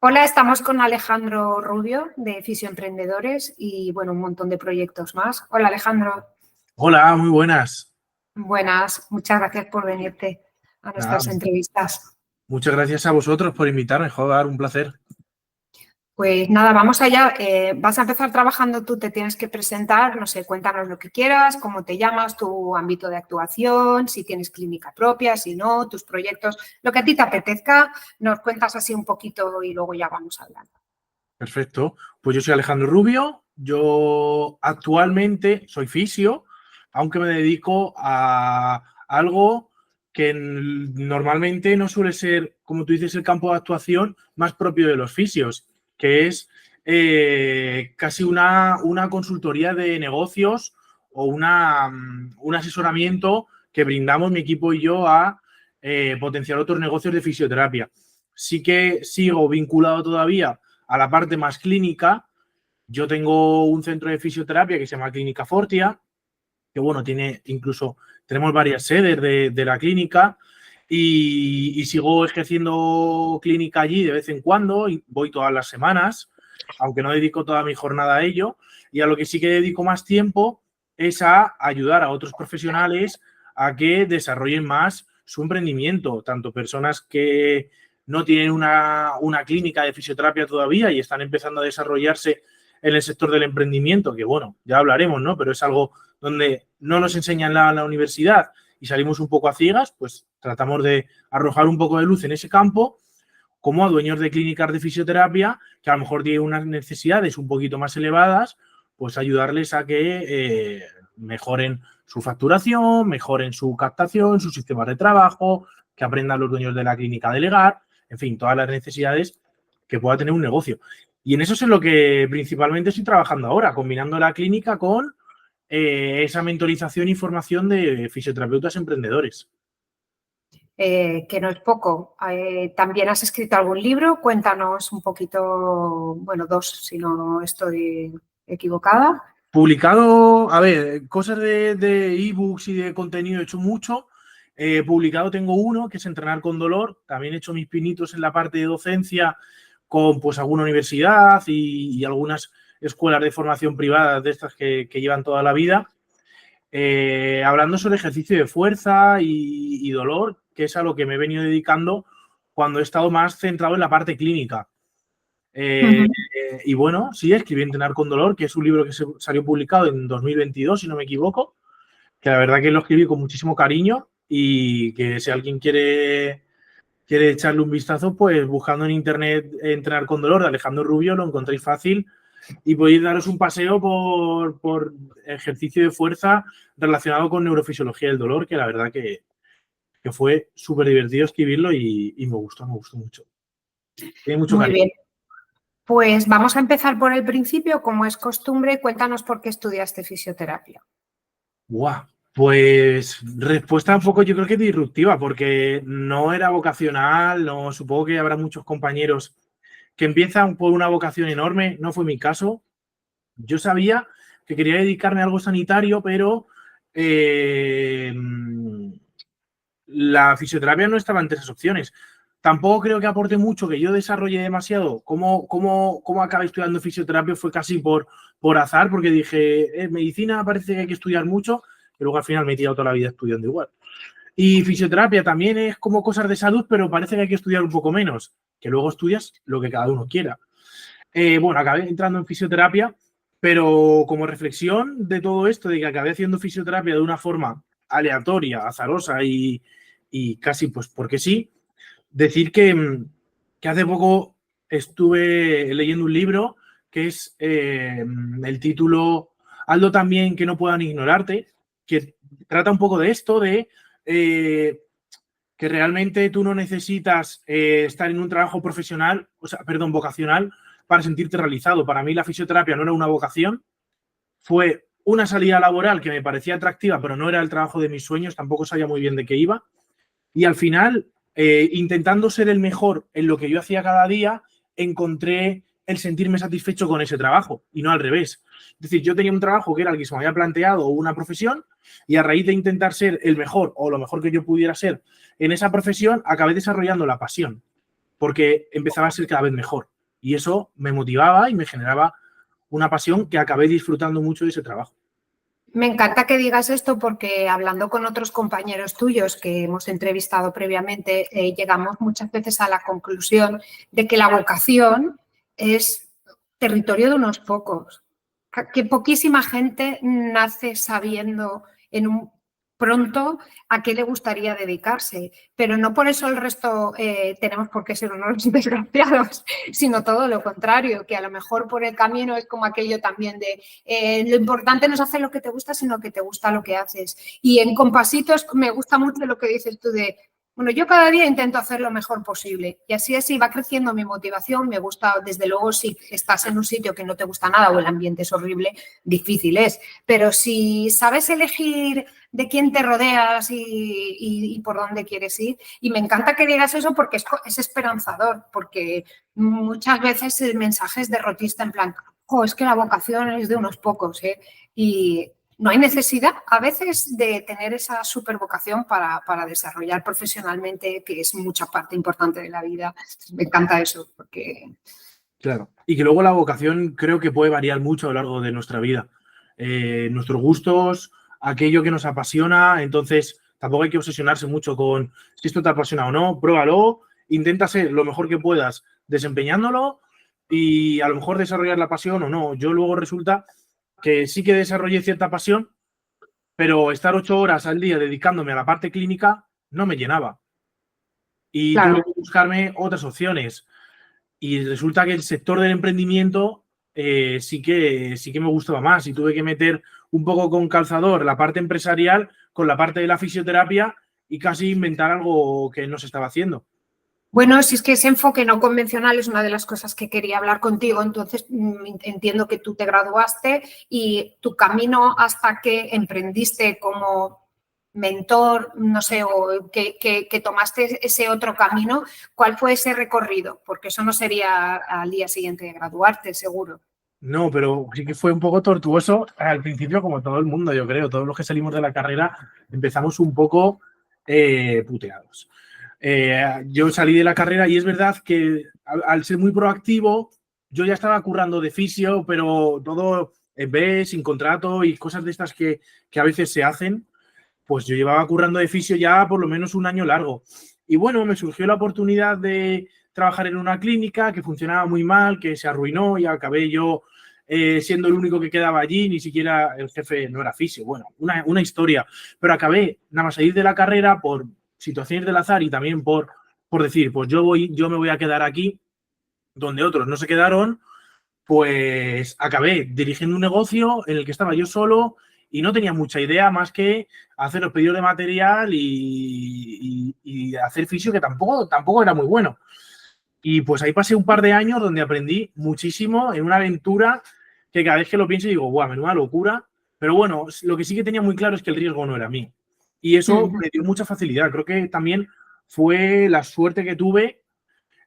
Hola, estamos con Alejandro Rubio de Fisioemprendedores y, bueno, un montón de proyectos más. Hola, Alejandro. Hola, muy buenas. Buenas, muchas gracias por venirte a nuestras Nada, entrevistas. muchas gracias a vosotros por invitarme, joder, un placer. Pues nada, vamos allá. Vas a empezar trabajando tú, te tienes que presentar, no sé, cuéntanos lo que quieras, cómo te llamas, tu ámbito de actuación, si tienes clínica propia, si no, tus proyectos, lo que a ti te apetezca, nos cuentas así un poquito y luego ya vamos hablando. Perfecto. Pues yo soy Alejandro Rubio, yo actualmente soy fisio, aunque me dedico a algo que normalmente no suele ser, como tú dices, el campo de actuación más propio de los fisios, que es casi una consultoría de negocios o un asesoramiento que brindamos mi equipo y yo a potenciar otros negocios de fisioterapia. Sí que sigo vinculado todavía a la parte más clínica. Yo tengo un centro de fisioterapia que se llama Clínica Fortia, que bueno, tenemos varias sedes de la clínica y sigo ejerciendo clínica allí de vez en cuando, y voy todas las semanas, aunque no dedico toda mi jornada a ello, y a lo que sí que dedico más tiempo es a ayudar a otros profesionales a que desarrollen más su emprendimiento, tanto personas que no tienen una clínica de fisioterapia todavía y están empezando a desarrollarse en el sector del emprendimiento, que bueno, ya hablaremos, ¿no? Pero es algo donde no nos enseñan la universidad y salimos un poco a ciegas, pues tratamos de arrojar un poco de luz en ese campo, como a dueños de clínicas de fisioterapia que a lo mejor tienen unas necesidades un poquito más elevadas, pues ayudarles a que mejoren su facturación, mejoren su captación, su sistema de trabajo, que aprendan los dueños de la clínica a delegar, en fin, todas las necesidades que pueda tener un negocio. Y en eso es en lo que principalmente estoy trabajando ahora, combinando la clínica con esa mentorización y formación de fisioterapeutas emprendedores. Que no es poco. ¿También has escrito algún libro? Cuéntanos un poquito, bueno, dos, si no estoy equivocada. Publicado, a ver, cosas de ebooks y de contenido he hecho mucho. Publicado tengo uno, que es Entrenar con Dolor. También he hecho mis pinitos en la parte de docencia con pues alguna universidad y algunas escuelas de formación privada de estas que llevan toda la vida. Hablando sobre ejercicio de fuerza y dolor, que es a lo que me he venido dedicando cuando he estado más centrado en la parte clínica. Y bueno, sí, escribí Entrenar con Dolor, que es un libro que salió publicado en 2022, si no me equivoco, que la verdad que lo escribí con muchísimo cariño y que si alguien quiere echarle un vistazo, pues buscando en internet Entrenar con Dolor de Alejandro Rubio lo encontréis fácil y podéis daros un paseo por ejercicio de fuerza relacionado con neurofisiología del dolor, que la verdad que fue súper divertido escribirlo y me gustó mucho. Tiene mucho Muy cariño. bien. Pues vamos a empezar por el principio, como es costumbre, cuéntanos por qué estudiaste fisioterapia. Buah, pues respuesta un poco yo creo que disruptiva, porque no era vocacional, no, supongo que habrá muchos compañeros que empiezan por una vocación enorme, no fue mi caso. Yo sabía que quería dedicarme a algo sanitario, pero la fisioterapia no estaba entre esas opciones. Tampoco creo que aporte mucho, que yo desarrolle demasiado. ¿Cómo acabé estudiando fisioterapia? Fue casi por azar, porque dije, medicina parece que hay que estudiar mucho, y luego al final me he tirado toda la vida estudiando igual. Y fisioterapia también es como cosas de salud, pero parece que hay que estudiar un poco menos, que luego estudias lo que cada uno quiera. Bueno, acabé entrando en fisioterapia, pero como reflexión de todo esto, de que acabé haciendo fisioterapia de una forma aleatoria, azarosa y casi pues porque sí, decir que hace poco estuve leyendo un libro que es el título Hazlo también que no puedan ignorarte, que trata un poco de esto, de que realmente tú no necesitas estar en un trabajo profesional, vocacional, para sentirte realizado. Para mí la fisioterapia no era una vocación, fue una salida laboral que me parecía atractiva, pero no era el trabajo de mis sueños, tampoco sabía muy bien de qué iba. Y al final, intentando ser el mejor en lo que yo hacía cada día, encontré el sentirme satisfecho con ese trabajo y no al revés. Es decir, yo tenía un trabajo que era el que se me había planteado, una profesión, y a raíz de intentar ser el mejor o lo mejor que yo pudiera ser en esa profesión, acabé desarrollando la pasión, porque empezaba a ser cada vez mejor. Y eso me motivaba y me generaba una pasión que acabé disfrutando mucho de ese trabajo. Me encanta que digas esto porque hablando con otros compañeros tuyos que hemos entrevistado previamente, llegamos muchas veces a la conclusión de que la vocación es territorio de unos pocos, que poquísima gente nace sabiendo pronto a qué le gustaría dedicarse, pero no por eso el resto tenemos por qué ser unos desgraciados, sino todo lo contrario, que a lo mejor por el camino es como aquello también de lo importante no es hacer lo que te gusta, sino que te gusta lo que haces. Y en Compasitos me gusta mucho lo que dices tú de, bueno, yo cada día intento hacer lo mejor posible y así va creciendo mi motivación, me gusta, desde luego, si estás en un sitio que no te gusta nada o el ambiente es horrible, difícil es, pero si sabes elegir de quién te rodeas y por dónde quieres ir, y me encanta que digas eso porque es esperanzador, porque muchas veces el mensaje es derrotista en plan, oh, es que la vocación es de unos pocos, ¿eh? Y no hay necesidad a veces de tener esa supervocación para desarrollar profesionalmente, que es mucha parte importante de la vida. Me encanta eso, porque... Claro. Y que luego la vocación creo que puede variar mucho a lo largo de nuestra vida. Nuestros gustos, aquello que nos apasiona, entonces tampoco hay que obsesionarse mucho con si esto te apasiona o no, pruébalo, intenta ser lo mejor que puedas desempeñándolo y a lo mejor desarrollar la pasión o no. Yo luego resulta que sí que desarrollé cierta pasión, pero estar 8 horas al día dedicándome a la parte clínica no me llenaba. Y Claro. tuve que buscarme otras opciones. Y resulta que el sector del emprendimiento sí que me gustaba más. Y tuve que meter un poco con calzador la parte empresarial con la parte de la fisioterapia y casi inventar algo que no se estaba haciendo. Bueno, si es que ese enfoque no convencional es una de las cosas que quería hablar contigo, entonces entiendo que tú te graduaste y tu camino hasta que emprendiste como mentor, no sé, o que tomaste ese otro camino, ¿cuál fue ese recorrido? Porque eso no sería al día siguiente de graduarte, seguro. No, pero sí que fue un poco tortuoso al principio, como todo el mundo, yo creo. Todos los que salimos de la carrera empezamos un poco puteados. Yo salí de la carrera y es verdad que al ser muy proactivo, yo ya estaba currando de fisio, pero todo en B, sin contrato y cosas de estas que a veces se hacen, pues yo llevaba currando de fisio ya por lo menos un año largo. Y bueno, me surgió la oportunidad de trabajar en una clínica que funcionaba muy mal, que se arruinó y acabé yo siendo el único que quedaba allí, ni siquiera el jefe no era fisio. Bueno, una historia. Pero acabé nada más salir de la carrera por situaciones del azar y también por decir, pues yo me voy a quedar aquí, donde otros no se quedaron, pues acabé dirigiendo un negocio en el que estaba yo solo y no tenía mucha idea más que hacer los pedidos de material y hacer fisio, que tampoco era muy bueno. Y pues ahí pasé un par de años donde aprendí muchísimo en una aventura que cada vez que lo pienso digo, guau, menuda locura. Pero bueno, lo que sí que tenía muy claro es que el riesgo no era mío. Y eso me dio mucha facilidad. Creo que también fue la suerte que tuve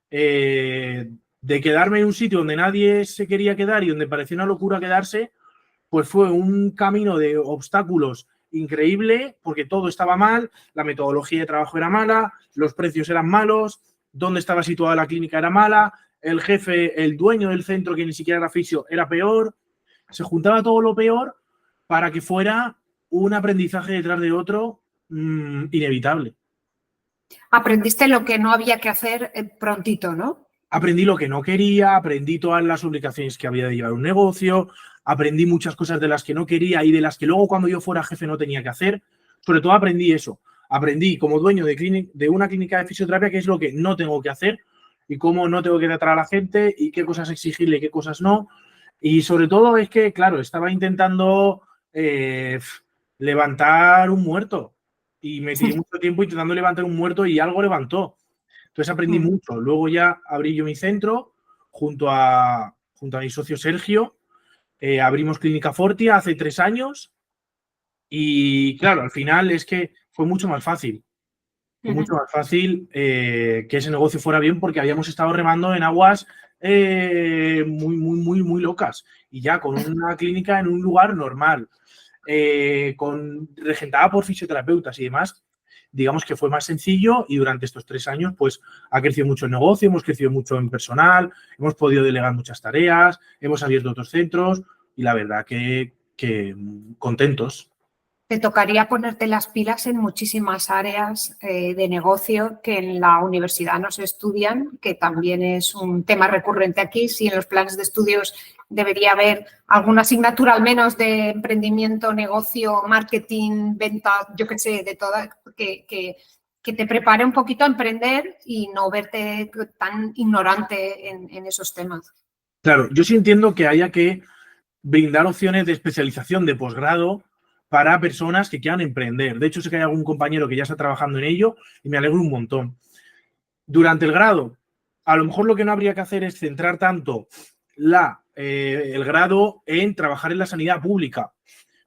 de quedarme en un sitio donde nadie se quería quedar y donde parecía una locura quedarse, pues fue un camino de obstáculos increíble porque todo estaba mal, la metodología de trabajo era mala, los precios eran malos, donde estaba situada la clínica era mala, el jefe, el dueño del centro, que ni siquiera era fisio, era peor. Se juntaba todo lo peor para que fuera un aprendizaje detrás de otro inevitable. Aprendiste lo que no había que hacer prontito, ¿no? Aprendí lo que no quería, aprendí todas las obligaciones que había de llevar un negocio, aprendí muchas cosas de las que no quería y de las que luego cuando yo fuera jefe no tenía que hacer. Sobre todo aprendí eso. Aprendí como dueño de una clínica de fisioterapia qué es lo que no tengo que hacer y cómo no tengo que tratar a la gente y qué cosas exigirle y qué cosas no. Y sobre todo es que, claro, estaba intentando levantar un muerto y me tiré mucho tiempo intentando levantar un muerto y algo levantó. Entonces aprendí mucho. Luego ya abrí yo mi centro junto a mi socio Sergio. Abrimos Clínica Fortia hace 3 años y claro, al final es que fue mucho más fácil. Fue mucho más fácil que ese negocio fuera bien porque habíamos estado remando en aguas muy locas y ya con una clínica en un lugar normal, regentada por fisioterapeutas y demás, digamos que fue más sencillo y durante estos 3 años pues ha crecido mucho el negocio, hemos crecido mucho en personal, hemos podido delegar muchas tareas, hemos abierto otros centros y la verdad que contentos. Te tocaría ponerte las pilas en muchísimas áreas de negocio que en la universidad no se estudian, que también es un tema recurrente aquí. Si en los planes de estudios debería haber alguna asignatura al menos de emprendimiento, negocio, marketing, venta, yo qué sé, de toda, que te prepare un poquito a emprender y no verte tan ignorante en esos temas. Claro, yo sí entiendo que haya que brindar opciones de especialización, de posgrado, para personas que quieran emprender. De hecho, sé que hay algún compañero que ya está trabajando en ello y me alegro un montón. Durante el grado, a lo mejor lo que no habría que hacer es centrar tanto el grado en trabajar en la sanidad pública,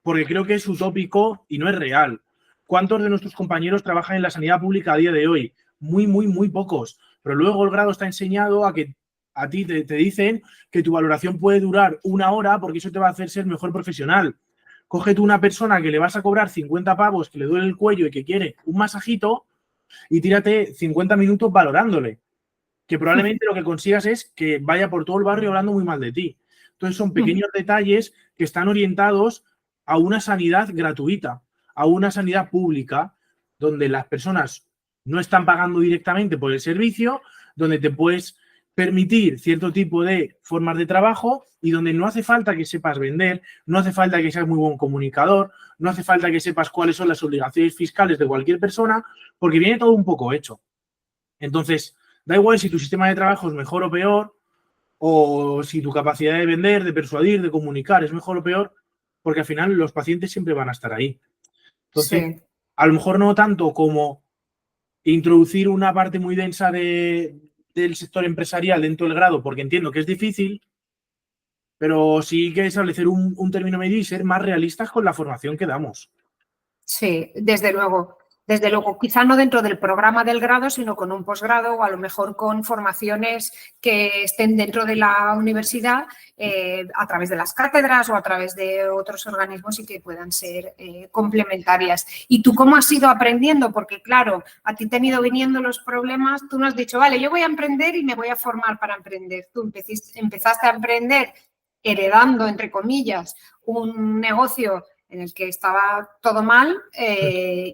porque creo que es utópico y no es real. ¿Cuántos de nuestros compañeros trabajan en la sanidad pública a día de hoy? Muy, muy, muy pocos. Pero luego el grado está enseñado a que a ti te dicen que tu valoración puede durar 1 hora porque eso te va a hacer ser mejor profesional. Coge tú una persona que le vas a cobrar 50 pavos, que le duele el cuello y que quiere un masajito y tírate 50 minutos valorándole, que probablemente lo que consigas es que vaya por todo el barrio hablando muy mal de ti. Entonces son pequeños detalles que están orientados a una sanidad gratuita, a una sanidad pública, donde las personas no están pagando directamente por el servicio, donde te puedes permitir cierto tipo de formas de trabajo y donde no hace falta que sepas vender, no hace falta que seas muy buen comunicador, no hace falta que sepas cuáles son las obligaciones fiscales de cualquier persona, porque viene todo un poco hecho. Entonces, da igual si tu sistema de trabajo es mejor o peor, o si tu capacidad de vender, de persuadir, de comunicar es mejor o peor, porque al final los pacientes siempre van a estar ahí. Entonces, sí, a lo mejor no tanto como introducir una parte muy densa del sector empresarial dentro del grado, porque entiendo que es difícil, pero sí que establecer un término medio y ser más realistas con la formación que damos. Sí, desde luego. Desde luego, quizá no dentro del programa del grado, sino con un posgrado o a lo mejor con formaciones que estén dentro de la universidad a través de las cátedras o a través de otros organismos y que puedan ser complementarias. ¿Y tú cómo has ido aprendiendo? Porque claro, a ti te han ido viniendo los problemas, tú no has dicho, vale, yo voy a emprender y me voy a formar para emprender. Tú empezaste a emprender heredando, entre comillas, un negocio en el que estaba todo mal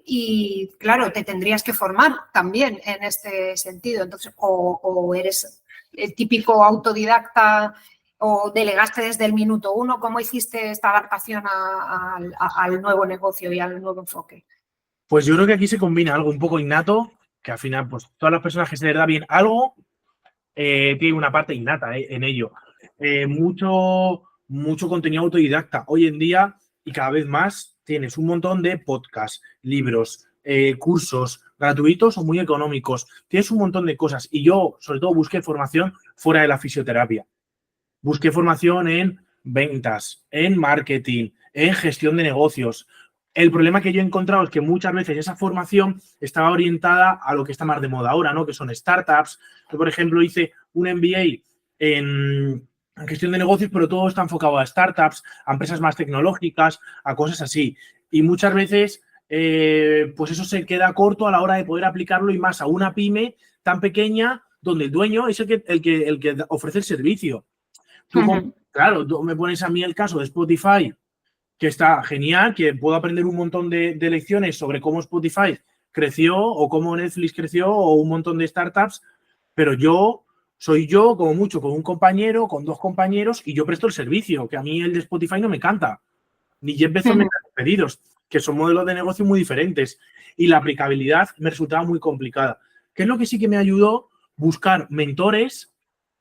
y, claro, te tendrías que formar también en este sentido. Entonces, o eres el típico autodidacta o delegaste desde el minuto 1. ¿Cómo hiciste esta adaptación al nuevo negocio y al nuevo enfoque? Pues yo creo que aquí se combina algo un poco innato, que al final, pues todas las personas que se les da bien algo, tienen una parte innata en ello. Mucho contenido autodidacta. Hoy en día, y cada vez más, tienes un montón de podcasts, libros, cursos gratuitos o muy económicos. Tienes un montón de cosas. Y yo, sobre todo, busqué formación fuera de la fisioterapia. Busqué formación en ventas, en marketing, en gestión de negocios. El problema que yo he encontrado es que muchas veces esa formación estaba orientada a lo que está más de moda ahora, ¿no? Que son startups. Yo, por ejemplo, hice un MBA en gestión de negocios, pero todo está enfocado a startups, a empresas más tecnológicas, a cosas así. Y muchas veces, pues eso se queda corto a la hora de poder aplicarlo y más a una pyme tan pequeña donde el dueño es el que ofrece el servicio. Claro, tú me pones a mí el caso de Spotify, que está genial, que puedo aprender un montón de lecciones sobre cómo Spotify creció o cómo Netflix creció o un montón de startups, pero soy yo como mucho con un compañero, con 2 compañeros y yo presto el servicio, que a mí el de Spotify no me encanta. Ni Jeff Bezos me da pedidos, que son modelos de negocio muy diferentes y la aplicabilidad me resultaba muy complicada. ¿Qué es lo que sí que me ayudó? Buscar mentores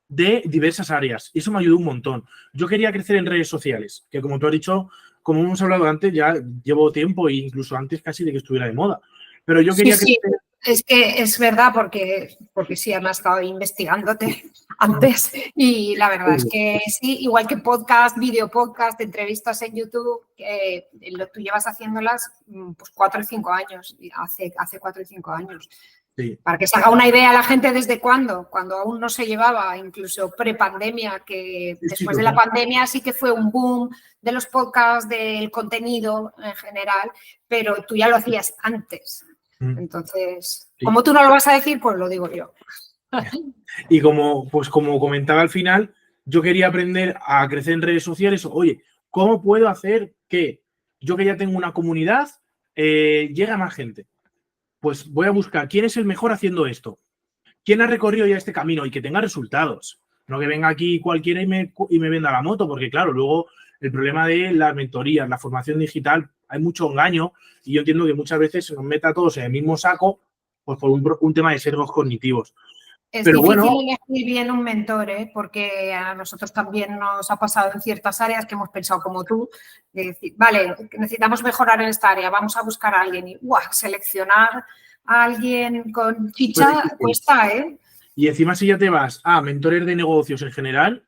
de diversas áreas y eso me ayudó un montón. Yo quería crecer en redes sociales, que como tú has dicho, como hemos hablado antes, ya llevo tiempo e incluso antes casi de que estuviera de moda. Pero yo quería crecer... Es que es verdad porque sí, además estado investigándote antes y la verdad es que sí, igual que podcast, video podcast, entrevistas en YouTube, tú llevas haciéndolas pues 4 o 5 años, hace 4 o 5 años. Sí. Para que se haga una idea la gente desde cuándo, cuando aún no se llevaba, incluso prepandemia, que después de la pandemia sí que fue un boom de los podcasts, del contenido en general, pero tú ya lo hacías antes. Entonces, Sí. como tú no lo vas a decir, pues lo digo yo. Y como comentaba al final, yo quería aprender a crecer en redes sociales. Oye, ¿cómo puedo hacer que yo que ya tengo una comunidad llegue a más gente? Pues voy a buscar quién es el mejor haciendo esto. ¿Quién ha recorrido ya este camino y que tenga resultados? No que venga aquí cualquiera y me venda la moto, porque claro, luego el problema de las mentorías, la formación digital, hay mucho engaño y yo entiendo que muchas veces se nos meta a todos en el mismo saco pues por un tema de sesgos cognitivos. Es Pero difícil bueno, elegir bien un mentor, ¿eh? Porque a nosotros también nos ha pasado en ciertas áreas que hemos pensado como tú, de decir, vale, necesitamos mejorar en esta área, vamos a buscar a alguien y seleccionar a alguien con pues ficha cuesta, ¿eh? y encima si ya te vas a mentores de negocios en general,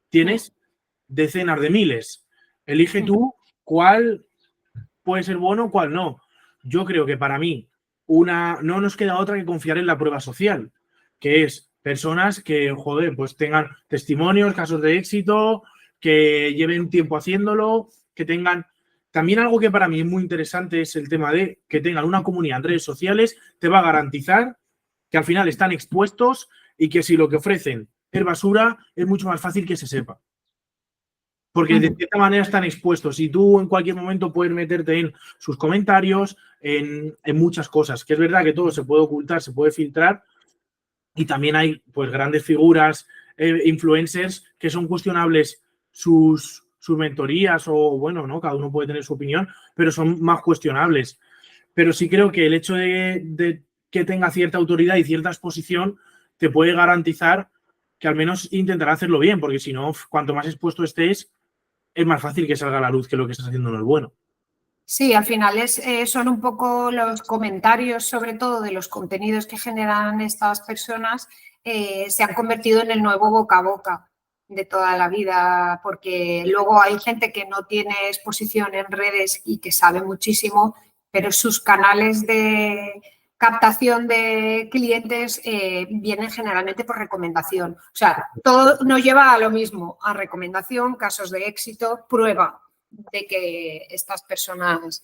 tienes decenas de miles. Elige tú cuál puede ser bueno, cuál no. Yo creo que para mí no nos queda otra que confiar en la prueba social, que es personas que, joder, pues tengan testimonios, casos de éxito, que lleven tiempo haciéndolo, que tengan... También algo que para mí es muy interesante es el tema de que tengan una comunidad en redes sociales, te va a garantizar que al final están expuestos y que si lo que ofrecen es basura, es mucho más fácil que se sepa. Porque de cierta manera están expuestos y tú en cualquier momento puedes meterte en sus comentarios, en muchas cosas. Que es verdad que todo se puede ocultar, se puede filtrar y también hay pues grandes figuras, influencers que son cuestionables sus mentorías o bueno, ¿no? Cada uno puede tener su opinión, pero son más cuestionables. Pero sí creo que el hecho de que tenga cierta autoridad y cierta exposición te puede garantizar que al menos intentará hacerlo bien, porque si no, cuanto más expuesto estés, es más fácil que salga a la luz que lo que estás haciendo no es bueno. Sí, al final son un poco los comentarios, sobre todo de los contenidos que generan estas personas, se han convertido en el nuevo boca a boca de toda la vida, porque luego hay gente que no tiene exposición en redes y que sabe muchísimo, pero sus canales de captación de clientes vienen generalmente por recomendación. O sea, todo nos lleva a lo mismo, a recomendación, casos de éxito, prueba de que estas personas...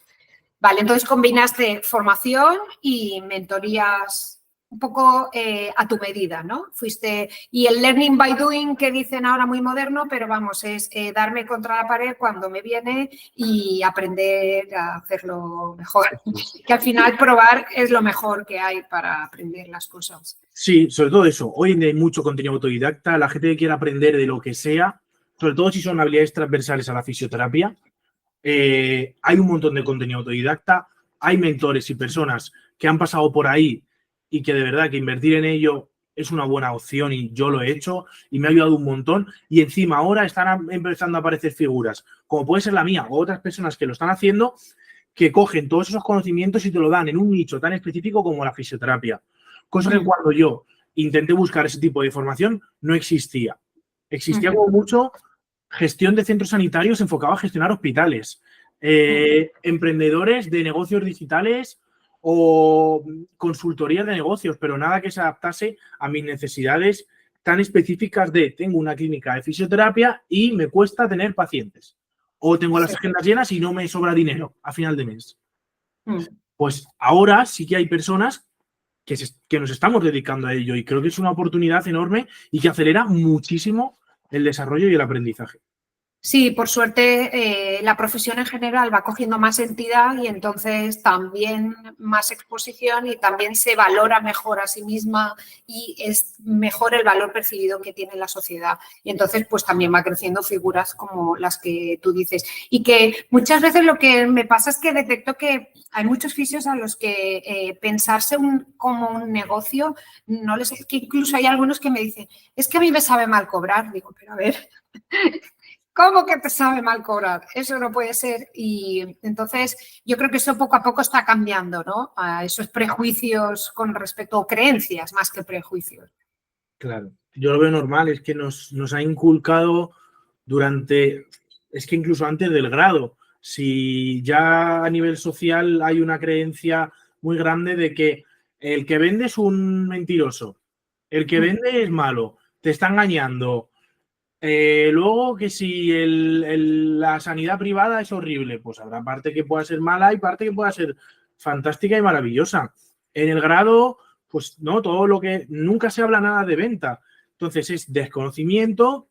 Vale, entonces combinaste formación y mentorías un poco a tu medida, ¿no? Y el learning by doing que dicen ahora muy moderno, pero vamos, es darme contra la pared cuando me viene y aprender a hacerlo mejor. Que al final probar es lo mejor que hay para aprender las cosas. Sí, sobre todo eso. Hoy en día hay mucho contenido autodidacta. La gente que quiere aprender de lo que sea, sobre todo si son habilidades transversales a la fisioterapia, hay un montón de contenido autodidacta. Hay mentores y personas que han pasado por ahí y que de verdad que invertir en ello es una buena opción y yo lo he hecho y me ha ayudado un montón. Y encima ahora están empezando a aparecer figuras, como puede ser la mía o otras personas que lo están haciendo, que cogen todos esos conocimientos y te lo dan en un nicho tan específico como la fisioterapia. Cosa que cuando yo intenté buscar ese tipo de formación no existía. Existía como mucho gestión de centros sanitarios enfocado a gestionar hospitales, emprendedores de negocios digitales o consultorías de negocios, pero nada que se adaptase a mis necesidades tan específicas de tengo una clínica de fisioterapia y me cuesta tener pacientes. O tengo las agendas llenas y no me sobra dinero a final de mes. Pues ahora sí que hay personas que nos estamos dedicando a ello y creo que es una oportunidad enorme y que acelera muchísimo el desarrollo y el aprendizaje. Sí, por suerte la profesión en general va cogiendo más entidad y entonces también más exposición y también se valora mejor a sí misma y es mejor el valor percibido que tiene la sociedad. Y entonces pues también va creciendo figuras como las que tú dices. Y que muchas veces lo que me pasa es que detecto que hay muchos fisios a los que pensarse como un negocio, no les, que incluso hay algunos que me dicen, es que a mí me sabe mal cobrar. Digo, pero a ver... ¿Cómo que te sabe mal cobrar? Eso no puede ser. Y entonces yo creo que eso poco a poco está cambiando, ¿no? A esos prejuicios con respecto a creencias más que prejuicios. Claro, yo lo veo normal, es que nos ha inculcado es que incluso antes del grado, si ya a nivel social hay una creencia muy grande de que el que vende es un mentiroso, el que vende es malo, te está engañando. Luego que si la sanidad privada es horrible, pues habrá parte que pueda ser mala y parte que pueda ser fantástica y maravillosa. En el grado, pues no, todo lo que nunca se habla nada de venta. Entonces es desconocimiento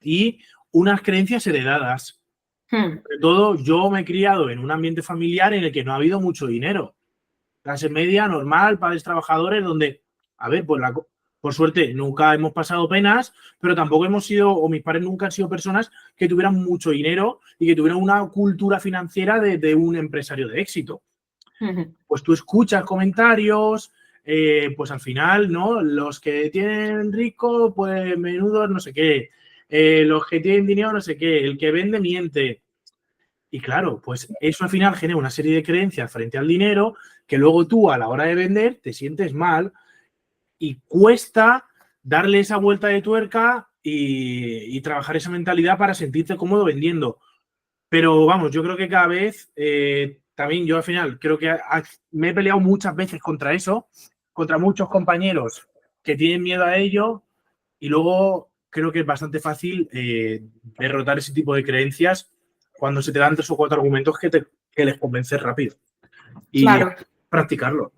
y unas creencias heredadas. Sobre todo yo me he criado en un ambiente familiar en el que no ha habido mucho dinero. Clase media, normal, padres trabajadores, donde, a ver, pues por suerte nunca hemos pasado penas, pero tampoco hemos sido, o mis padres nunca han sido personas que tuvieran mucho dinero y que tuvieran una cultura financiera de un empresario de éxito. Pues tú escuchas comentarios, pues al final, ¿no? Los que tienen rico, pues menudo no sé qué. Los que tienen dinero, no sé qué. El que vende, miente. Y claro, pues eso al final genera una serie de creencias frente al dinero que luego tú a la hora de vender te sientes mal y cuesta darle esa vuelta de tuerca y trabajar esa mentalidad para sentirte cómodo vendiendo. Pero vamos, yo creo que cada vez, también yo al final creo que me he peleado muchas veces contra eso, contra muchos compañeros que tienen miedo a ello y luego creo que es bastante fácil derrotar ese tipo de creencias cuando se te dan 3 o 4 argumentos que les convences rápido y Claro. practicarlo.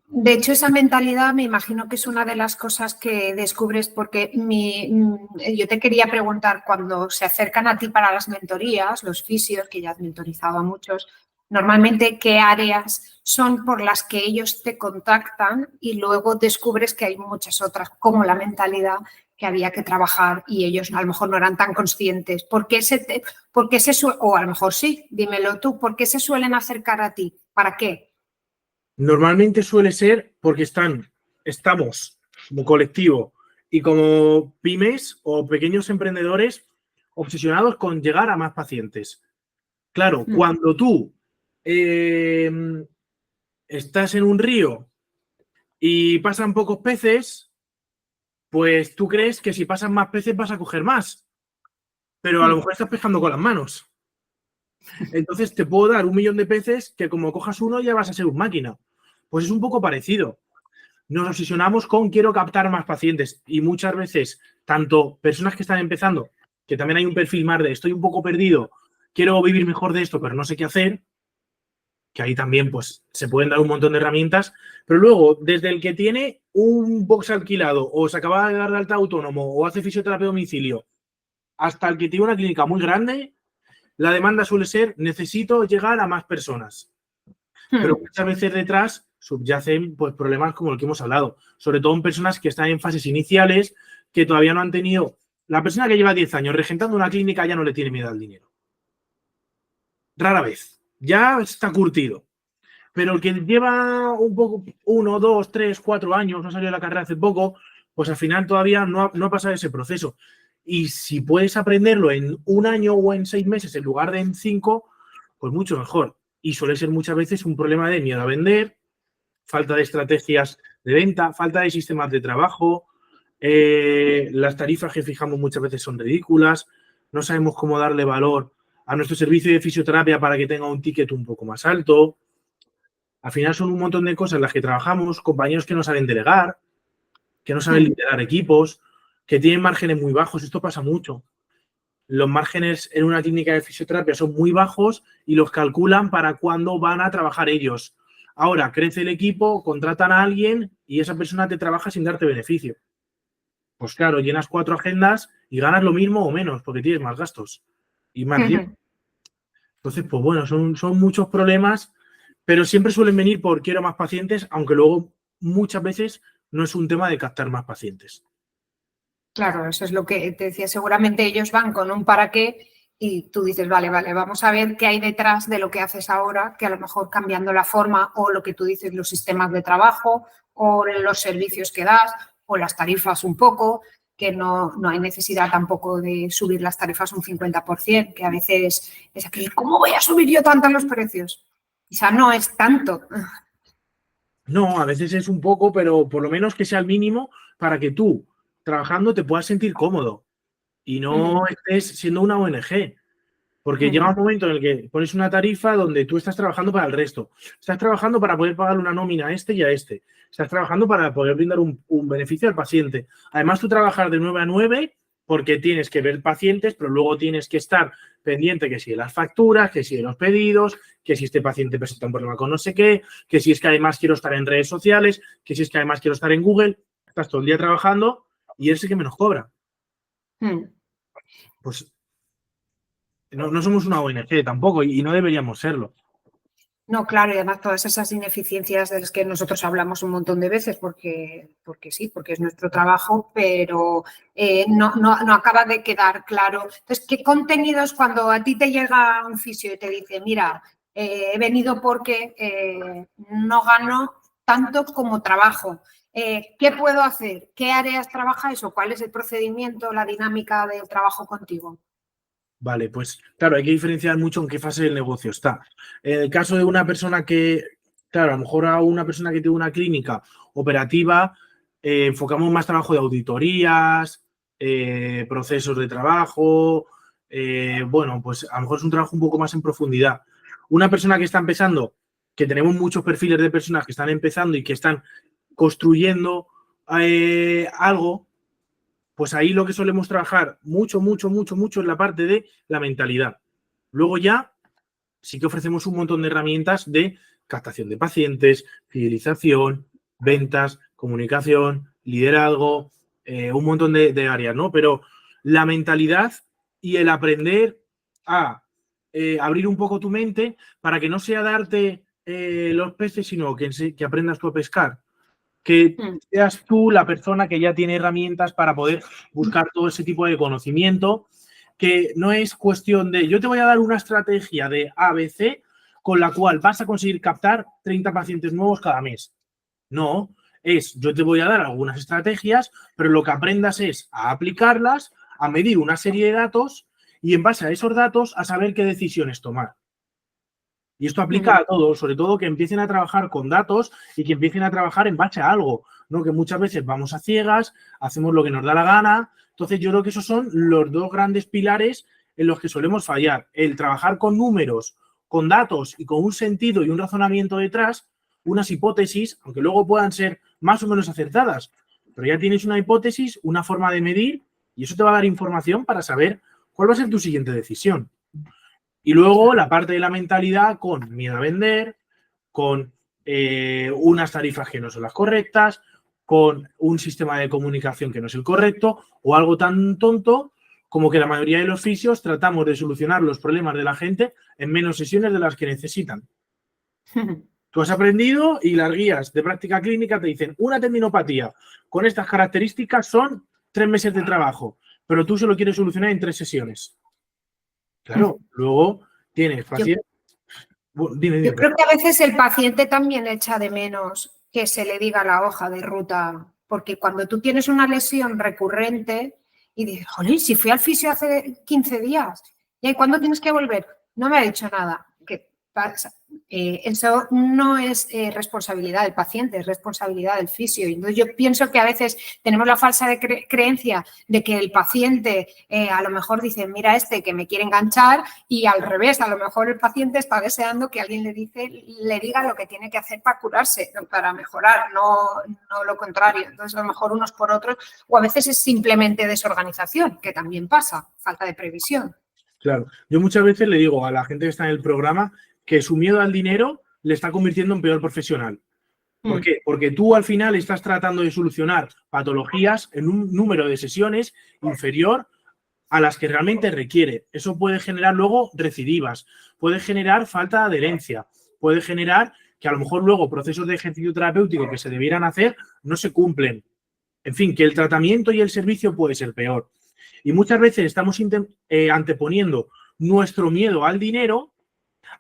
De hecho, esa mentalidad me imagino que es una de las cosas que descubres porque yo te quería preguntar, cuando se acercan a ti para las mentorías, los fisios, que ya has mentorizado a muchos, normalmente, ¿qué áreas son por las que ellos te contactan y luego descubres que hay muchas otras, como la mentalidad que había que trabajar y ellos a lo mejor no eran tan conscientes? ¿Por qué o a lo mejor sí, dímelo tú, ¿por qué se suelen acercar a ti? ¿Para qué? Normalmente suele ser porque estamos como colectivo y como pymes o pequeños emprendedores obsesionados con llegar a más pacientes. Claro, cuando tú estás en un río y pasan pocos peces, pues tú crees que si pasan más peces vas a coger más, pero a lo mejor estás pescando con las manos. Entonces te puedo dar 1.000.000 de peces que como cojas uno ya vas a ser un máquina. Pues es un poco parecido. Nos obsesionamos con quiero captar más pacientes y muchas veces, tanto personas que están empezando, que también hay un perfil más de estoy un poco perdido, quiero vivir mejor de esto, pero no sé qué hacer, que ahí también pues se pueden dar un montón de herramientas, pero luego desde el que tiene un box alquilado o se acaba de dar de alta autónomo o hace fisioterapia a domicilio, hasta el que tiene una clínica muy grande, la demanda suele ser necesito llegar a más personas. Pero muchas veces detrás subyacen pues, problemas como el que hemos hablado, sobre todo en personas que están en fases iniciales, que todavía no han tenido... La persona que lleva 10 años regentando una clínica ya no le tiene miedo al dinero. Rara vez. Ya está curtido. Pero el que lleva un poco, 1, 2, 3, 4 años, no salió de la carrera hace poco, pues al final todavía no ha pasado ese proceso. Y si puedes aprenderlo en 1 año o en 6 meses en lugar de en 5, pues mucho mejor. Y suele ser muchas veces un problema de miedo a vender, falta de estrategias de venta, falta de sistemas de trabajo, las tarifas que fijamos muchas veces son ridículas, no sabemos cómo darle valor a nuestro servicio de fisioterapia para que tenga un ticket un poco más alto. Al final son un montón de cosas en las que trabajamos, compañeros que no saben delegar, que no saben liderar equipos, que tienen márgenes muy bajos. Esto pasa mucho. Los márgenes en una clínica de fisioterapia son muy bajos y los calculan para cuándo van a trabajar ellos. Ahora crece el equipo, contratan a alguien y esa persona te trabaja sin darte beneficio. Pues claro, llenas 4 agendas y ganas lo mismo o menos porque tienes más gastos y más tiempo. Entonces, pues bueno, son muchos problemas, pero siempre suelen venir por quiero más pacientes, aunque luego muchas veces no es un tema de captar más pacientes. Claro, eso es lo que te decía. Seguramente ellos van con un para qué y tú dices, vale, vamos a ver qué hay detrás de lo que haces ahora, que a lo mejor cambiando la forma o lo que tú dices, los sistemas de trabajo o los servicios que das o las tarifas un poco, que no hay necesidad tampoco de subir las tarifas un 50%, que a veces es aquel, ¿cómo voy a subir yo tanto los precios? Quizá no es tanto. No, a veces es un poco, pero por lo menos que sea el mínimo para que tú, trabajando, te puedas sentir cómodo y no estés siendo una ONG. Porque llega un momento en el que pones una tarifa donde tú estás trabajando para el resto. Estás trabajando para poder pagar una nómina a este y a este. Estás trabajando para poder brindar un beneficio al paciente. Además, tú trabajas de 9 a 9 porque tienes que ver pacientes, pero luego tienes que estar pendiente que si de las facturas, que si de los pedidos, que si este paciente presenta un problema con no sé qué, que si es que además quiero estar en redes sociales, que si es que además quiero estar en Google. Estás todo el día trabajando y él es el que menos cobra. Pues no somos una ONG tampoco y no deberíamos serlo. No, claro, y además todas esas ineficiencias de las que nosotros hablamos un montón de veces, porque sí, porque es nuestro trabajo, pero no acaba de quedar claro. Entonces, ¿qué contenidos cuando a ti te llega un fisio y te dice, mira, he venido porque no gano tanto como trabajo? ¿Qué puedo hacer? ¿Qué áreas trabajáis o cuál es el procedimiento, la dinámica del trabajo contigo? Vale, pues claro, hay que diferenciar mucho en qué fase del negocio está. En el caso de una persona que, claro, a lo mejor a una persona que tiene una clínica operativa, enfocamos más trabajo de auditorías, procesos de trabajo, bueno, pues a lo mejor es un trabajo un poco más en profundidad. Una persona que está empezando, que tenemos muchos perfiles de personas que están empezando y que están construyendo algo, pues ahí lo que solemos trabajar mucho es la parte de la mentalidad. Luego ya sí que ofrecemos un montón de herramientas de captación de pacientes, fidelización, ventas, comunicación, liderazgo, un montón de áreas, ¿no? Pero la mentalidad y el aprender a abrir un poco tu mente para que no sea darte los peces, sino que aprendas tú a pescar. Que seas tú la persona que ya tiene herramientas para poder buscar todo ese tipo de conocimiento, que no es cuestión de yo te voy a dar una estrategia de ABC con la cual vas a conseguir captar 30 pacientes nuevos cada mes. No, yo te voy a dar algunas estrategias, pero lo que aprendas es a aplicarlas, a medir una serie de datos y en base a esos datos a saber qué decisiones tomar. Y esto aplica a todos, sobre todo que empiecen a trabajar con datos y que empiecen a trabajar en base a algo, ¿no? Que muchas veces vamos a ciegas, hacemos lo que nos da la gana. Entonces, yo creo que esos son los dos grandes pilares en los que solemos fallar. El trabajar con números, con datos y con un sentido y un razonamiento detrás, unas hipótesis, aunque luego puedan ser más o menos acertadas, pero ya tienes una hipótesis, una forma de medir y eso te va a dar información para saber cuál va a ser tu siguiente decisión. Y luego la parte de la mentalidad con miedo a vender, con unas tarifas que no son las correctas, con un sistema de comunicación que no es el correcto o algo tan tonto como que la mayoría de los fisios tratamos de solucionar los problemas de la gente en menos sesiones de las que necesitan. Tú has aprendido y las guías de práctica clínica te dicen una tendinopatía con estas características son 3 meses de trabajo, pero tú solo quieres solucionar en 3 sesiones. Claro, luego tienes pacientes. Dime. Yo creo que a veces el paciente también echa de menos que se le diga la hoja de ruta, porque cuando tú tienes una lesión recurrente y dices, jolín, si fui al fisio hace 15 días, ¿y cuándo tienes que volver? No me ha dicho nada. ¿Qué pasa? Eso no es responsabilidad del paciente, es responsabilidad del fisio. Entonces yo pienso que a veces tenemos la falsa creencia de que el paciente a lo mejor dice, mira que me quiere enganchar y al revés, a lo mejor el paciente está deseando que alguien le diga lo que tiene que hacer para curarse, para mejorar, no lo contrario. Entonces a lo mejor unos por otros, o a veces es simplemente desorganización, que también pasa, falta de previsión. Claro, yo muchas veces le digo a la gente que está en el programa que su miedo al dinero le está convirtiendo en peor profesional. ¿Por qué? Porque tú al final estás tratando de solucionar patologías en un número de sesiones inferior a las que realmente requiere. Eso puede generar luego recidivas, puede generar falta de adherencia, puede generar que a lo mejor luego procesos de ejercicio terapéutico que se debieran hacer no se cumplen. En fin, que el tratamiento y el servicio puede ser peor. Y muchas veces estamos anteponiendo nuestro miedo al dinero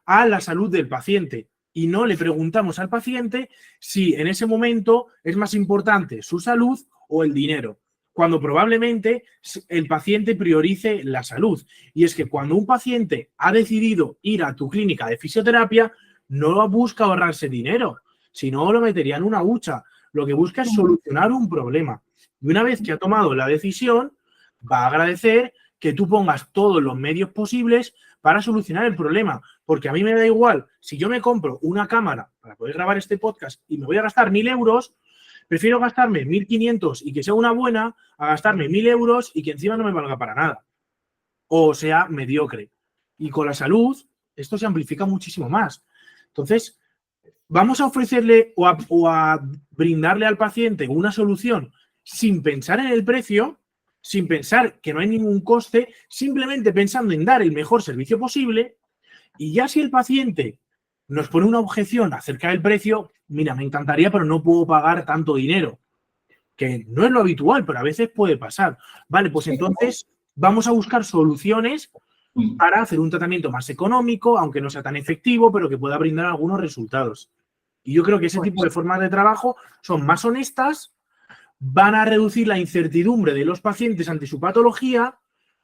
a la salud del paciente y no le preguntamos al paciente si en ese momento es más importante su salud o el dinero, cuando probablemente el paciente priorice la salud. Y es que cuando un paciente ha decidido ir a tu clínica de fisioterapia, no busca ahorrarse dinero, sino lo metería en una hucha. Lo que busca es solucionar un problema. Y una vez que ha tomado la decisión, va a agradecer que tú pongas todos los medios posibles para solucionar el problema. Porque a mí me da igual, si yo me compro una cámara para poder grabar este podcast y me voy a gastar 1.000 euros, Prefiero gastarme 1.500 y que sea una buena a gastarme 1.000 euros y que encima no me valga para nada. O sea, mediocre. Y con la salud, esto se amplifica muchísimo más. Entonces, vamos a ofrecerle o a brindarle al paciente una solución sin pensar en el precio, sin pensar que no hay ningún coste, simplemente pensando en dar el mejor servicio posible. Y ya si el paciente nos pone una objeción acerca del precio, mira, me encantaría, pero no puedo pagar tanto dinero, que no es lo habitual, pero a veces puede pasar. Vale, pues entonces vamos a buscar soluciones para hacer un tratamiento más económico, aunque no sea tan efectivo, pero que pueda brindar algunos resultados. Y yo creo que ese tipo de formas de trabajo son más honestas, van a reducir la incertidumbre de los pacientes ante su patología,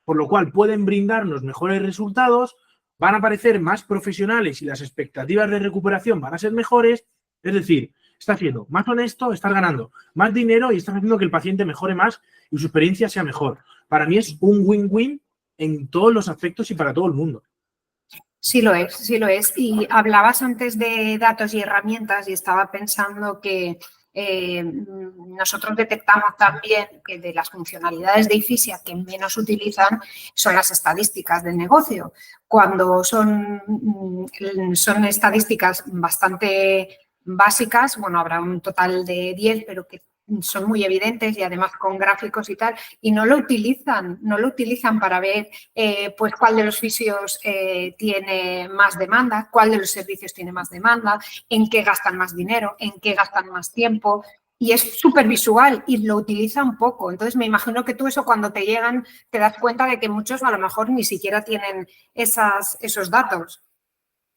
por lo cual pueden brindarnos mejores resultados, van a parecer más profesionales y las expectativas de recuperación van a ser mejores. Es decir, está siendo más honesto, estás ganando más dinero y estás haciendo que el paciente mejore más y su experiencia sea mejor. Para mí es un win-win en todos los aspectos y para todo el mundo. Sí lo es, sí lo es. Y hablabas antes de datos y herramientas y estaba pensando que nosotros detectamos también que de las funcionalidades de iFisia que menos utilizan son las estadísticas del negocio. Cuando son estadísticas bastante básicas, bueno, habrá un total de 10, pero que son muy evidentes y además con gráficos y tal, y no lo utilizan para ver pues cuál de los fisios tiene más demanda, cuál de los servicios tiene más demanda, en qué gastan más dinero, en qué gastan más tiempo. Y es súper visual y lo utilizan poco. Entonces, me imagino que tú eso cuando te llegan te das cuenta de que muchos a lo mejor ni siquiera tienen esos datos.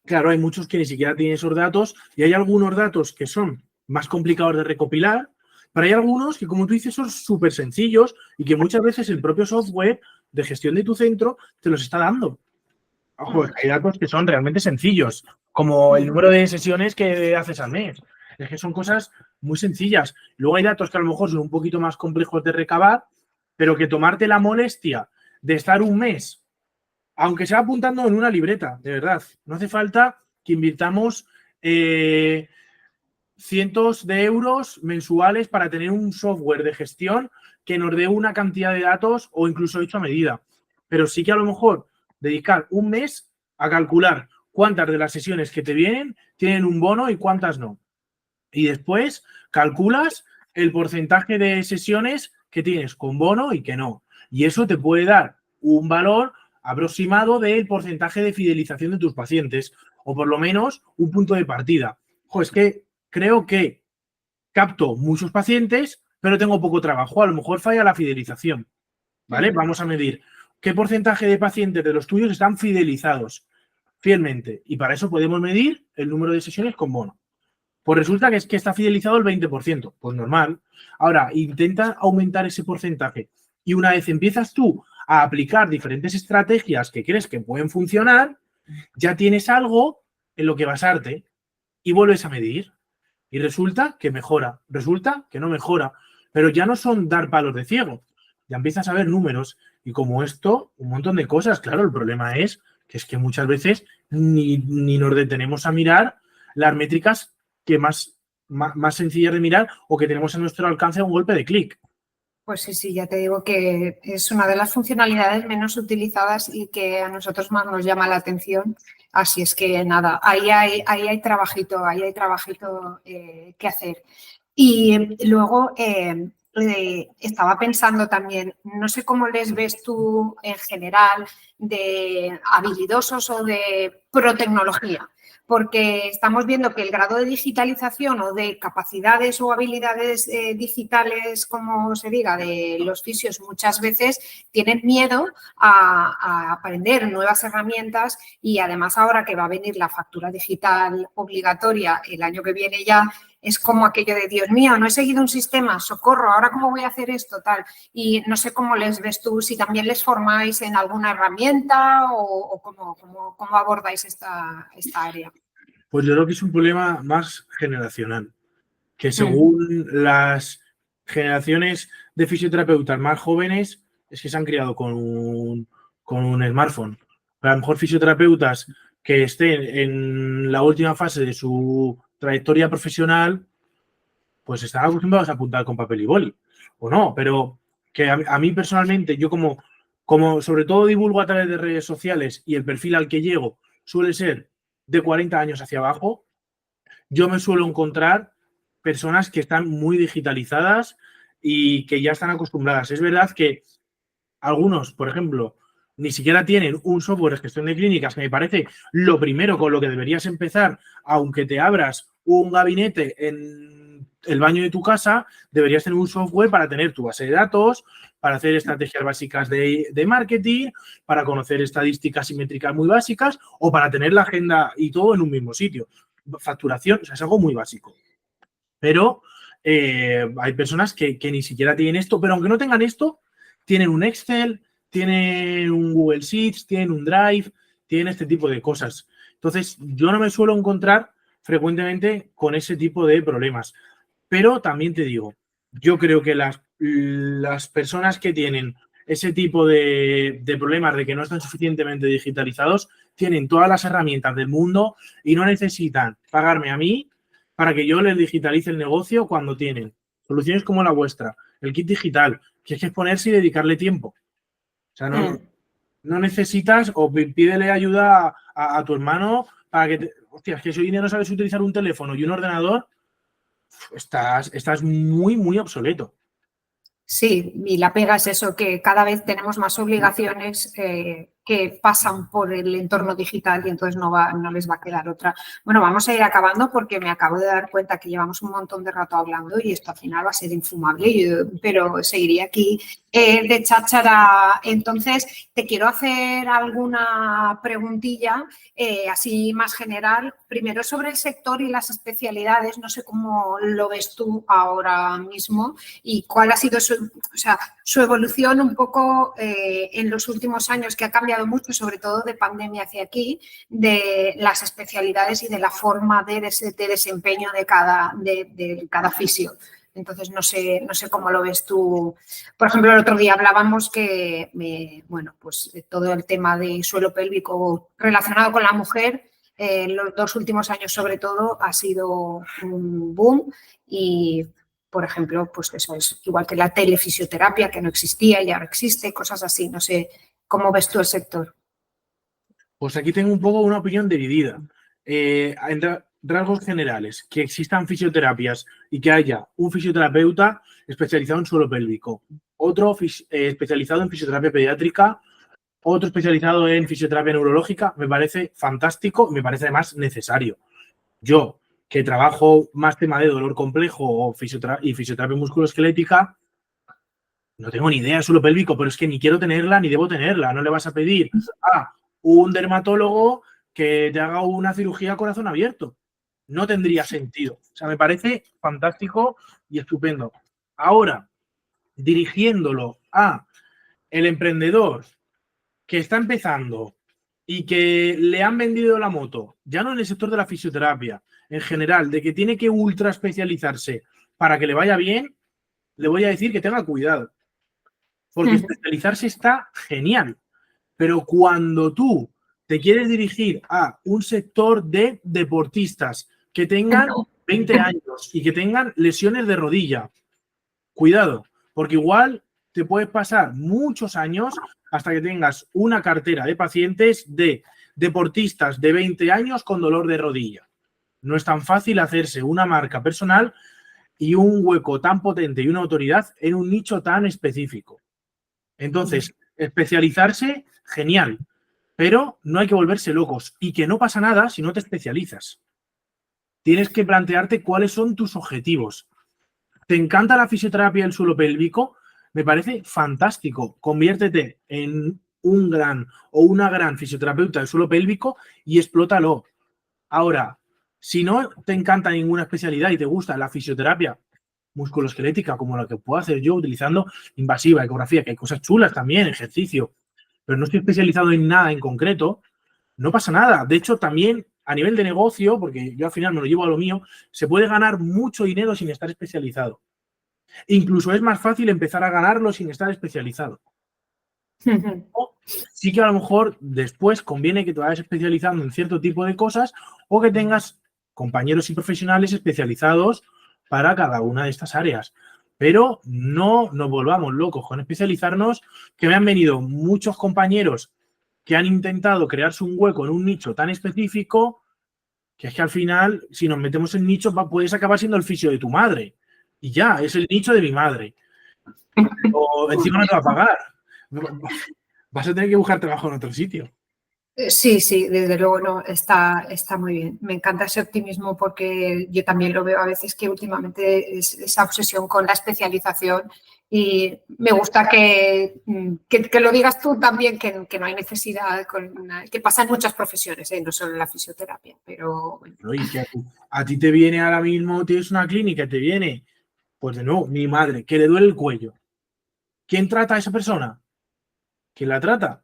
Claro, hay muchos que ni siquiera tienen esos datos y hay algunos datos que son más complicados de recopilar, pero hay algunos que, como tú dices, son súper sencillos y que muchas veces el propio software de gestión de tu centro te los está dando. Ojo, hay datos que son realmente sencillos, como el número de sesiones que haces al mes. Es que son cosas muy sencillas. Luego hay datos que a lo mejor son un poquito más complejos de recabar, pero que tomarte la molestia de estar un mes, aunque sea apuntando en una libreta, de verdad, no hace falta que invirtamos cientos de euros mensuales para tener un software de gestión que nos dé una cantidad de datos o incluso hecho a medida. Pero sí que a lo mejor dedicar un mes a calcular cuántas de las sesiones que te vienen tienen un bono y cuántas no. Y después calculas el porcentaje de sesiones que tienes con bono y que no. Y eso te puede dar un valor aproximado del porcentaje de fidelización de tus pacientes o por lo menos un punto de partida. Es que creo que capto muchos pacientes, pero tengo poco trabajo. A lo mejor falla la fidelización. ¿Vale? Vamos a medir qué porcentaje de pacientes de los tuyos están fidelizados fielmente. Y para eso podemos medir el número de sesiones con bono. Pues resulta que es que está fidelizado el 20%. Pues normal. Ahora, intenta aumentar ese porcentaje. Y una vez empiezas tú a aplicar diferentes estrategias que crees que pueden funcionar, ya tienes algo en lo que basarte y vuelves a medir. Y resulta que mejora, resulta que no mejora. Pero ya no son dar palos de ciego. Ya empiezas a ver números. Y como esto, un montón de cosas. Claro, el problema es que muchas veces ni nos detenemos a mirar las métricas que más sencillas de mirar o que tenemos a nuestro alcance a un golpe de clic. Pues sí, ya te digo que es una de las funcionalidades menos utilizadas y que a nosotros más nos llama la atención. Así es que nada, ahí hay trabajito que hacer. Y luego estaba pensando también, no sé cómo les ves tú en general de habilidosos o de protecnología, porque estamos viendo que el grado de digitalización o de capacidades o habilidades digitales, como se diga, de los fisios muchas veces tienen miedo a aprender nuevas herramientas y además ahora que va a venir la factura digital obligatoria el año que viene ya, es como aquello de, Dios mío, no he seguido un sistema, socorro, ¿ahora cómo voy a hacer esto? Tal. Y no sé cómo les ves tú, si también les formáis en alguna herramienta o cómo abordáis esta área. Pues yo creo que es un problema más generacional, que según las generaciones de fisioterapeutas más jóvenes, es que se han criado con un smartphone. A lo mejor fisioterapeutas que estén en la última fase de su trayectoria profesional pues están acostumbrados a apuntar con papel y boli, o no, pero que a mí personalmente, yo como sobre todo divulgo a través de redes sociales y el perfil al que llego suele ser de 40 años hacia abajo, yo me suelo encontrar personas que están muy digitalizadas y que ya están acostumbradas. Es verdad que algunos, por ejemplo, ni siquiera tienen un software de gestión de clínicas, que me parece lo primero con lo que deberías empezar, aunque te abras un gabinete en el baño de tu casa, deberías tener un software para tener tu base de datos, para hacer estrategias básicas de marketing, para conocer estadísticas simétricas muy básicas o para tener la agenda y todo en un mismo sitio. Facturación, o sea, es algo muy básico. Pero hay personas que ni siquiera tienen esto, pero aunque no tengan esto, tienen un Excel, tienen un Google Sheets, tienen un Drive, tienen este tipo de cosas. Entonces, yo no me suelo encontrar frecuentemente con ese tipo de problemas. Pero también te digo, yo creo que las personas que tienen ese tipo de problemas de que no están suficientemente digitalizados, tienen todas las herramientas del mundo y no necesitan pagarme a mí para que yo les digitalice el negocio cuando tienen soluciones como la vuestra, el kit digital, que es que es ponerse y dedicarle tiempo. O sea, no necesitas o pídele ayuda a tu hermano para que hostia, es que si hoy en día no sabes utilizar un teléfono y un ordenador, estás muy, muy obsoleto. Sí, y la pega es eso, que cada vez tenemos más obligaciones que pasan por el entorno digital y entonces no les va a quedar otra. Bueno, vamos a ir acabando porque me acabo de dar cuenta que llevamos un montón de rato hablando y esto al final va a ser infumable, pero seguiría aquí de cháchara. Entonces, te quiero hacer alguna preguntilla así más general. Primero sobre el sector y las especialidades, no sé cómo lo ves tú ahora mismo y cuál ha sido su evolución un poco en los últimos años, que ha cambiado mucho, sobre todo de pandemia hacia aquí, de las especialidades y de la forma de desempeño de cada fisio. Entonces, no sé cómo lo ves tú. Por ejemplo, el otro día hablábamos que, pues todo el tema de suelo pélvico relacionado con la mujer, los 2 últimos años sobre todo, ha sido un boom y, por ejemplo, pues eso es igual que la telefisioterapia, que no existía y ahora existe, cosas así. No sé cómo ves tú el sector. Pues aquí tengo un poco una opinión dividida. En rasgos generales, que existan fisioterapias y que haya un fisioterapeuta especializado en suelo pélvico, otro especializado en fisioterapia pediátrica, otro especializado en fisioterapia neurológica, me parece fantástico y me parece además necesario. Yo, que trabajo más tema de dolor complejo y fisioterapia musculoesquelética, no tengo ni idea de suelo pélvico, pero es que ni quiero tenerla ni debo tenerla. No le vas a pedir a un dermatólogo que te haga una cirugía a corazón abierto. No tendría sentido. O sea, me parece fantástico y estupendo. Ahora, dirigiéndolo a el emprendedor que está empezando y que le han vendido la moto, ya no en el sector de la fisioterapia, en general, de que tiene que ultra especializarse para que le vaya bien, le voy a decir que tenga cuidado. Porque especializarse está genial. Pero cuando tú te quieres dirigir a un sector de deportistas que tengan 20 años y que tengan lesiones de rodilla, cuidado, porque igual te puedes pasar muchos años hasta que tengas una cartera de pacientes de deportistas de 20 años con dolor de rodilla. No es tan fácil hacerse una marca personal y un hueco tan potente y una autoridad en un nicho tan específico. Entonces, especializarse, genial, pero no hay que volverse locos y que no pasa nada si no te especializas. Tienes que plantearte cuáles son tus objetivos. ¿Te encanta la fisioterapia del suelo pélvico? Me parece fantástico. Conviértete en un gran o una gran fisioterapeuta del suelo pélvico y explótalo. Ahora, si no te encanta ninguna especialidad y te gusta la fisioterapia musculoesquelética, como la que puedo hacer yo utilizando invasiva, ecografía, que hay cosas chulas también, ejercicio, pero no estoy especializado en nada en concreto, no pasa nada. De hecho, también a nivel de negocio, porque yo al final me lo llevo a lo mío, se puede ganar mucho dinero sin estar especializado. Incluso es más fácil empezar a ganarlo sin estar especializado. O sí que a lo mejor después conviene que te vayas especializando en cierto tipo de cosas o que tengas compañeros y profesionales especializados para cada una de estas áreas. Pero no nos volvamos locos con especializarnos, que me han venido muchos compañeros que han intentado crearse un hueco en un nicho tan específico que es que al final, si nos metemos en nichos, puedes acabar siendo el fisio de tu madre. Y ya, es el nicho de mi madre. O encima no te va a pagar. Vas a tener que buscar trabajo en otro sitio. Sí, desde luego no, está muy bien. Me encanta ese optimismo porque yo también lo veo a veces que últimamente es esa obsesión con la especialización y me gusta que lo digas tú también, que no hay necesidad, que pasa en muchas profesiones, no solo en la fisioterapia, pero bueno. Y que a ti te viene ahora mismo, tienes una clínica, te viene, pues de nuevo, mi madre, que le duele el cuello. ¿Quién trata a esa persona? ¿Quién la trata?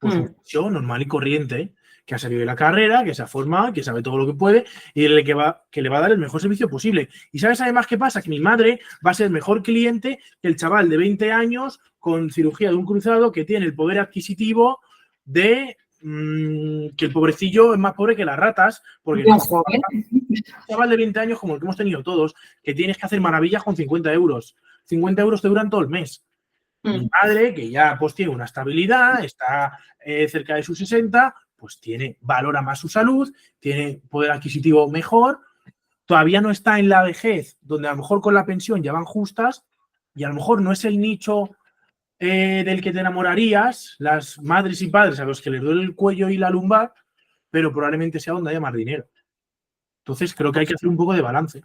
Pues un fisio normal y corriente, que ha salido de la carrera, que se ha formado, que sabe todo lo que puede y que le va a dar el mejor servicio posible. Y ¿sabes además qué pasa? Que mi madre va a ser mejor cliente que el chaval de 20 años con cirugía de un cruzado que tiene el poder adquisitivo de que el pobrecillo es más pobre que las ratas, porque no, un chaval de 20 años como el que hemos tenido todos, que tienes que hacer maravillas con 50 euros. 50 euros te duran todo el mes. Mi madre, que ya pues tiene una estabilidad, está cerca de sus 60, pues valora más su salud, tiene poder adquisitivo mejor, todavía no está en la vejez, donde a lo mejor con la pensión ya van justas y a lo mejor no es el nicho del que te enamorarías, las madres y padres a los que les duele el cuello y la lumbar, pero probablemente sea donde haya más dinero. Entonces creo que hay que hacer un poco de balance.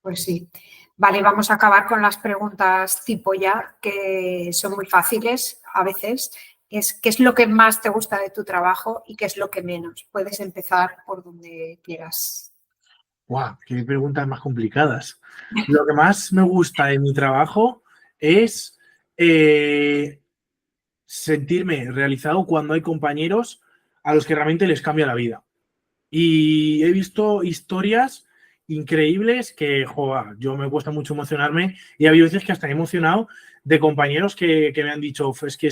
Pues sí. Vale, vamos a acabar con las preguntas tipo ya, que son muy fáciles a veces. ¿Qué es lo que más te gusta de tu trabajo y qué es lo que menos? Puedes empezar por donde quieras. ¡Guau! ¡Qué preguntas más complicadas! Lo que más me gusta de mi trabajo es sentirme realizado cuando hay compañeros a los que realmente les cambia la vida. Y he visto historias increíbles que, joder, yo me cuesta mucho emocionarme y ha habido veces que hasta he emocionado de compañeros que me han dicho, es que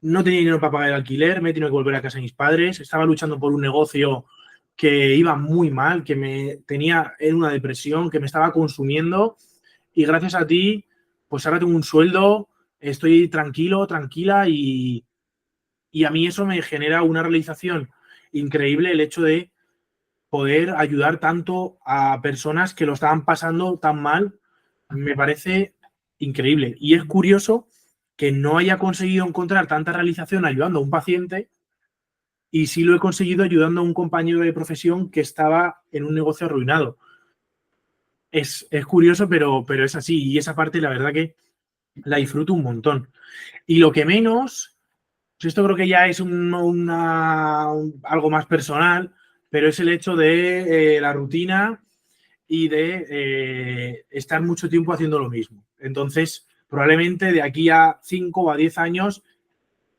no tenía dinero para pagar el alquiler, me he tenido que volver a casa de mis padres, estaba luchando por un negocio que iba muy mal, que me tenía en una depresión, que me estaba consumiendo y gracias a ti, pues ahora tengo un sueldo, estoy tranquilo, tranquila y a mí eso me genera una realización increíble, el hecho de poder ayudar tanto a personas que lo estaban pasando tan mal, me parece increíble. Y es curioso que no haya conseguido encontrar tanta realización ayudando a un paciente y sí lo he conseguido ayudando a un compañero de profesión que estaba en un negocio arruinado. Es curioso, pero es así. Y esa parte, la verdad que la disfruto un montón. Y lo que menos, pues esto creo que ya es algo más personal, pero es el hecho de la rutina y de estar mucho tiempo haciendo lo mismo. Entonces, probablemente de aquí a 5 o a 10 años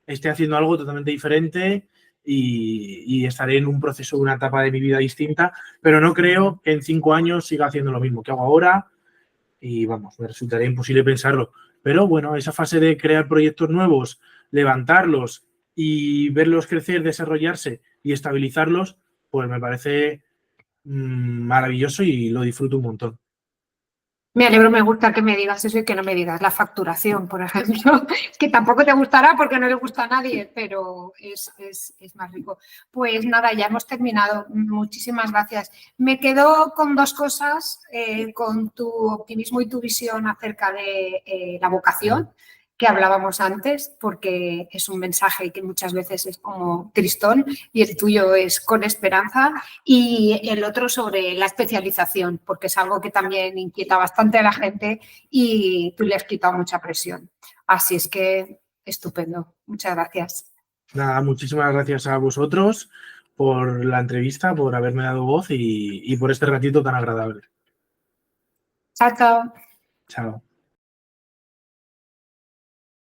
esté haciendo algo totalmente diferente y estaré en un proceso, una etapa de mi vida distinta, pero no creo que en 5 años siga haciendo lo mismo que hago ahora y vamos, me resultaría imposible pensarlo. Pero bueno, esa fase de crear proyectos nuevos, levantarlos y verlos crecer, desarrollarse y estabilizarlos, pues me parece maravilloso y lo disfruto un montón. Me alegro, me gusta que me digas eso y que no me digas la facturación, por ejemplo, que tampoco te gustará porque no le gusta a nadie, pero es más rico. Pues nada, ya hemos terminado. Muchísimas gracias. Me quedo con dos cosas, con tu optimismo y tu visión acerca de la vocación que hablábamos antes, porque es un mensaje que muchas veces es como tristón y el tuyo es con esperanza, y el otro sobre la especialización, porque es algo que también inquieta bastante a la gente y tú le has quitado mucha presión. Así es que estupendo. Muchas gracias. Nada, muchísimas gracias a vosotros por la entrevista, por haberme dado voz y por este ratito tan agradable. Chao, chao. Chao.